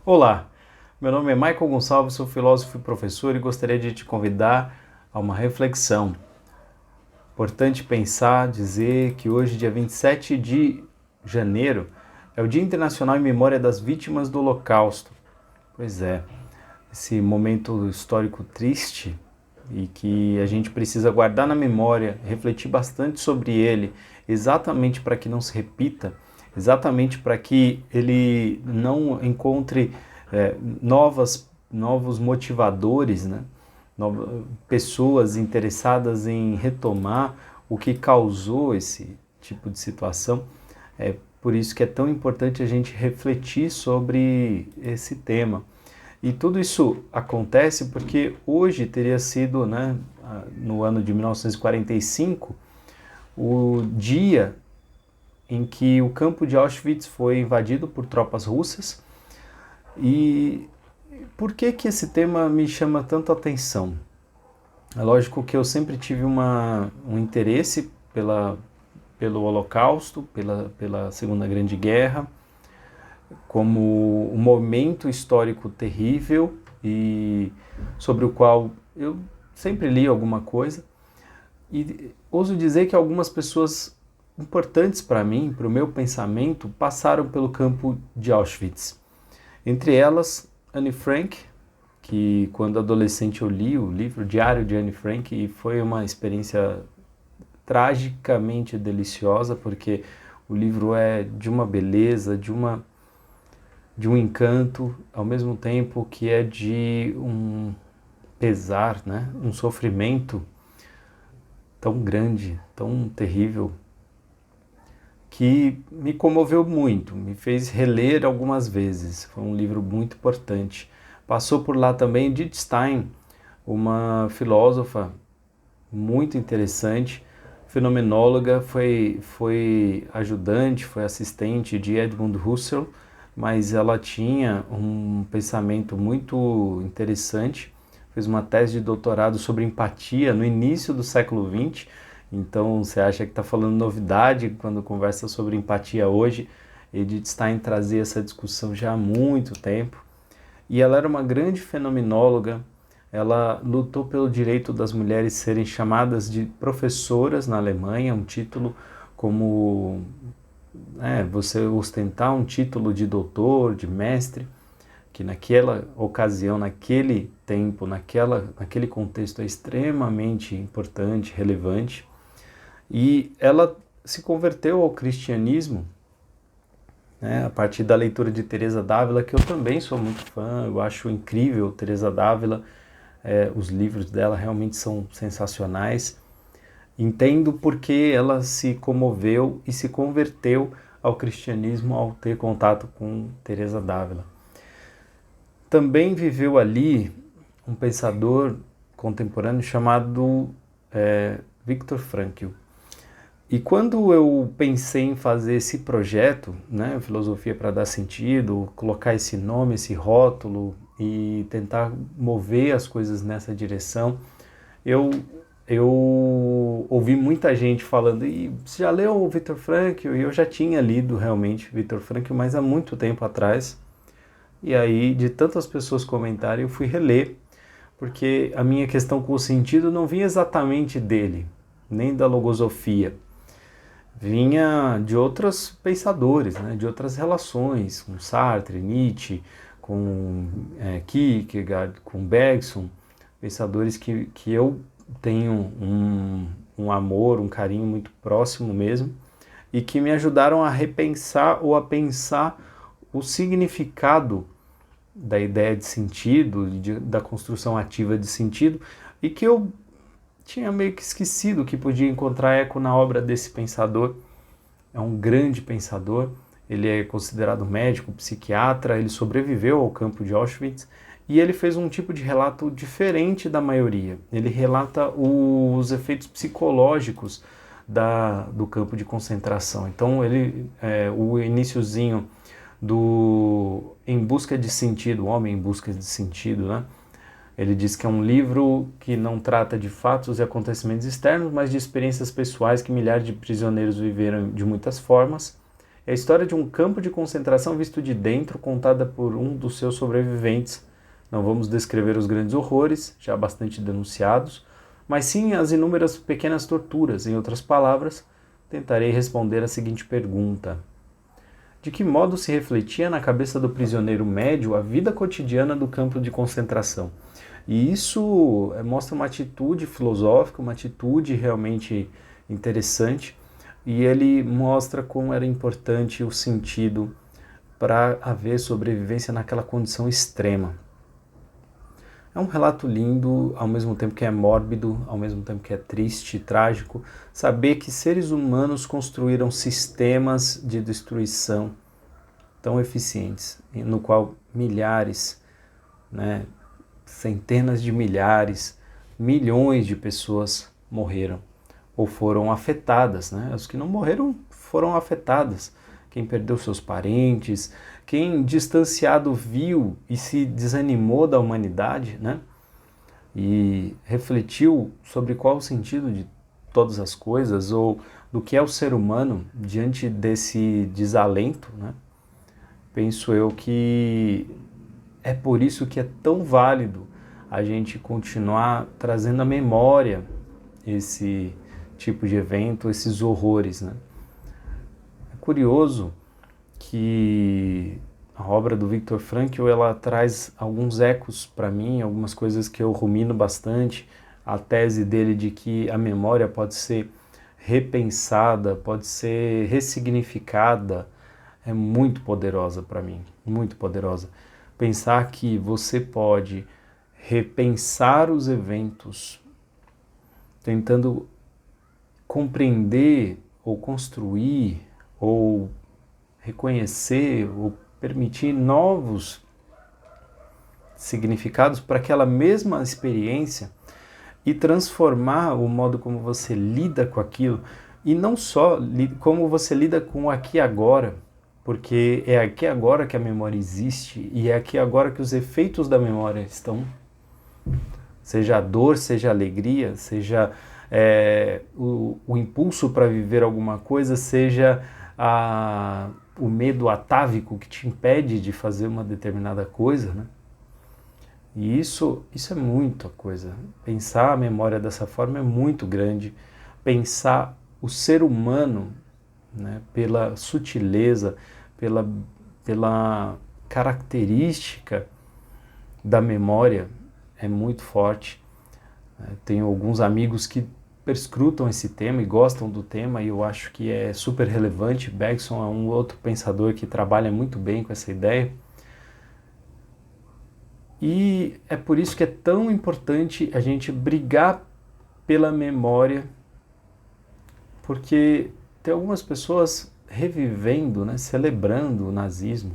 Olá, meu nome é Michael Gonçalves, sou filósofo e professor e gostaria de te convidar a uma reflexão. Importante pensar, dizer que hoje, dia 27 de janeiro, é o Dia Internacional em Memória das Vítimas do Holocausto. Pois é, esse momento histórico triste e que a gente precisa guardar na memória, refletir bastante sobre ele, exatamente para que não se repita, exatamente para que ele não encontre novos motivadores, né? Pessoas interessadas em retomar o que causou esse tipo de situação. É por isso que é tão importante a gente refletir sobre esse tema. E tudo isso acontece porque hoje teria sido, né, no ano de 1945, o dia em que o campo de Auschwitz foi invadido por tropas russas. E por que que esse tema me chama tanto a atenção? É lógico que eu sempre tive um interesse pelo Holocausto, pela Segunda Grande Guerra, como um momento histórico terrível e sobre o qual eu sempre li alguma coisa. E ouso dizer que algumas pessoas importantes para mim, para o meu pensamento, passaram pelo campo de Auschwitz. Entre elas, Anne Frank, que quando adolescente eu li o livro Diário de Anne Frank e foi uma experiência tragicamente deliciosa, porque o livro é de uma beleza, de um encanto, ao mesmo tempo que é de um pesar, né? Um sofrimento tão grande, tão terrível, que me comoveu muito, me fez reler algumas vezes. Foi um livro muito importante. Passou por lá também Edith Stein, uma filósofa muito interessante, fenomenóloga, foi ajudante, foi assistente de Edmund Husserl, mas ela tinha um pensamento muito interessante, fez uma tese de doutorado sobre empatia no início do século XX, então você acha que está falando novidade quando conversa sobre empatia hoje. Edith Stein trazia essa discussão já há muito tempo, e ela era uma grande fenomenóloga. Ela lutou pelo direito das mulheres serem chamadas de professoras na Alemanha, um título como você ostentar um título de doutor, de mestre, que naquela ocasião, naquele tempo, naquele contexto é extremamente importante, relevante. E ela se converteu ao cristianismo, né, a partir da leitura de Teresa d'Ávila, que eu também sou muito fã, eu acho incrível Teresa d'Ávila, os livros dela realmente são sensacionais. Entendo porque ela se comoveu e se converteu ao cristianismo ao ter contato com Teresa d'Ávila. Também viveu ali um pensador contemporâneo chamado Viktor Frankl. E quando eu pensei em fazer esse projeto, né, Filosofia para Dar Sentido, colocar esse nome, esse rótulo e tentar mover as coisas nessa direção, eu ouvi muita gente falando, e você já leu o Viktor Frankl? E eu já tinha lido realmente Viktor Frankl, mas há muito tempo atrás. E aí, de tantas pessoas comentarem, eu fui reler, porque a minha questão com o sentido não vinha exatamente dele, nem da logosofia. Vinha de outros pensadores, né, de outras relações, com Sartre, Nietzsche, com Kierkegaard, com Bergson, pensadores que eu tenho um amor, um carinho muito próximo mesmo, e que me ajudaram a repensar ou a pensar o significado da ideia de sentido, da construção ativa de sentido, e que eu tinha meio que esquecido que podia encontrar eco na obra desse pensador. É um grande pensador, ele é considerado médico, psiquiatra, ele sobreviveu ao campo de Auschwitz e ele fez um tipo de relato diferente da maioria. Ele relata os efeitos psicológicos do campo de concentração. Então o iniciozinho do Em Busca de Sentido, O Homem em Busca de Sentido, né? Ele diz que é um livro que não trata de fatos e acontecimentos externos, mas de experiências pessoais que milhares de prisioneiros viveram de muitas formas É a história de um campo de concentração visto de dentro, contada por um dos seus sobreviventes. Não vamos descrever os grandes horrores, já bastante denunciados, mas sim as inúmeras pequenas torturas. Em outras palavras, tentarei responder a seguinte pergunta: de que modo se refletia na cabeça do prisioneiro médio a vida cotidiana do campo de concentração? E isso mostra uma atitude filosófica, uma atitude realmente interessante, e ele mostra como era importante o sentido para haver sobrevivência naquela condição extrema. É um relato lindo, ao mesmo tempo que é mórbido, ao mesmo tempo que é triste, trágico, saber que seres humanos construíram sistemas de destruição tão eficientes, no qual milhares, né, centenas de milhares, milhões de pessoas morreram ou foram afetadas, né? Os que não morreram foram afetadas. Quem perdeu seus parentes, quem distanciado viu e se desanimou da humanidade, né? E refletiu sobre qual o sentido de todas as coisas ou do que é o ser humano diante desse desalento, né? Penso eu que é por isso que é tão válido a gente continuar trazendo à memória esse tipo de evento, esses horrores, né? É curioso que a obra do Viktor Frankl, ela traz alguns ecos para mim, algumas coisas que eu rumino bastante. A tese dele de que a memória pode ser repensada, pode ser ressignificada, é muito poderosa para mim, muito poderosa. Pensar que você pode repensar os eventos, tentando compreender ou construir ou reconhecer ou permitir novos significados para aquela mesma experiência e transformar o modo como você lida com aquilo e não só como você lida com o aqui e agora, porque é aqui e agora que a memória existe e é aqui e agora que os efeitos da memória estão, seja a dor, seja a alegria, seja o impulso para viver alguma coisa, seja o medo atávico que te impede de fazer uma determinada coisa, né? E isso é muita coisa. Pensar a memória dessa forma é muito grande. Pensar o ser humano, né, pela sutileza, pela característica da memória é muito forte. Tenho alguns amigos que perscrutam esse tema e gostam do tema e eu acho que é super relevante. Bergson é um outro pensador que trabalha muito bem com essa ideia. E é por isso que é tão importante a gente brigar pela memória, porque tem algumas pessoas revivendo, né, celebrando o nazismo,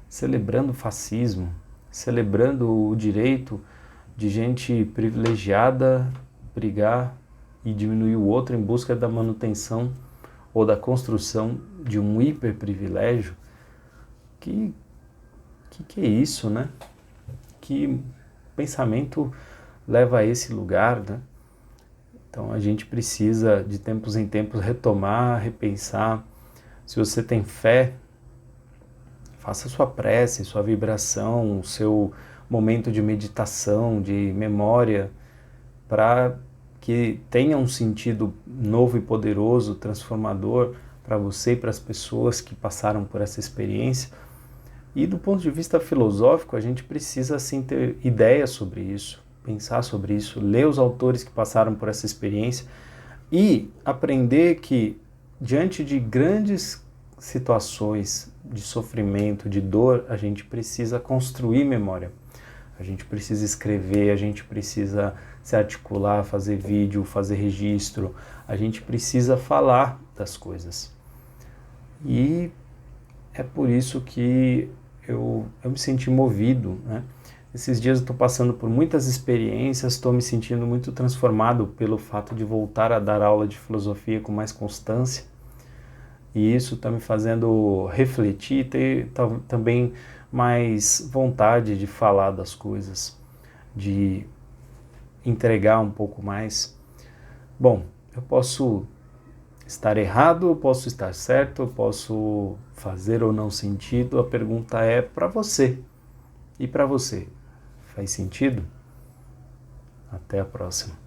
celebrando o fascismo, celebrando o direito de gente privilegiada brigar e diminuir o outro em busca da manutenção ou da construção de um hiperprivilégio. Que é isso, né? Que pensamento leva a esse lugar, né? Então a gente precisa de tempos em tempos retomar, repensar. Se você tem fé, faça sua prece, sua vibração, o seu momento de meditação, de memória, para que tenha um sentido novo e poderoso, transformador para você e para as pessoas que passaram por essa experiência. E do ponto de vista filosófico, a gente precisa sim ter ideias sobre isso, pensar sobre isso, ler os autores que passaram por essa experiência e aprender que diante de grandes situações de sofrimento, de dor, a gente precisa construir memória. A gente precisa escrever, a gente precisa se articular, fazer vídeo, fazer registro, a gente precisa falar das coisas. E é por isso que eu me senti movido, né? Esses dias eu estou passando por muitas experiências, estou me sentindo muito transformado pelo fato de voltar a dar aula de filosofia com mais constância. E isso está me fazendo refletir, ter também mais vontade de falar das coisas, de entregar um pouco mais. Bom, eu posso estar errado, eu posso estar certo, eu posso fazer ou não sentido. A pergunta é para você. E para você, faz sentido? Até a próxima.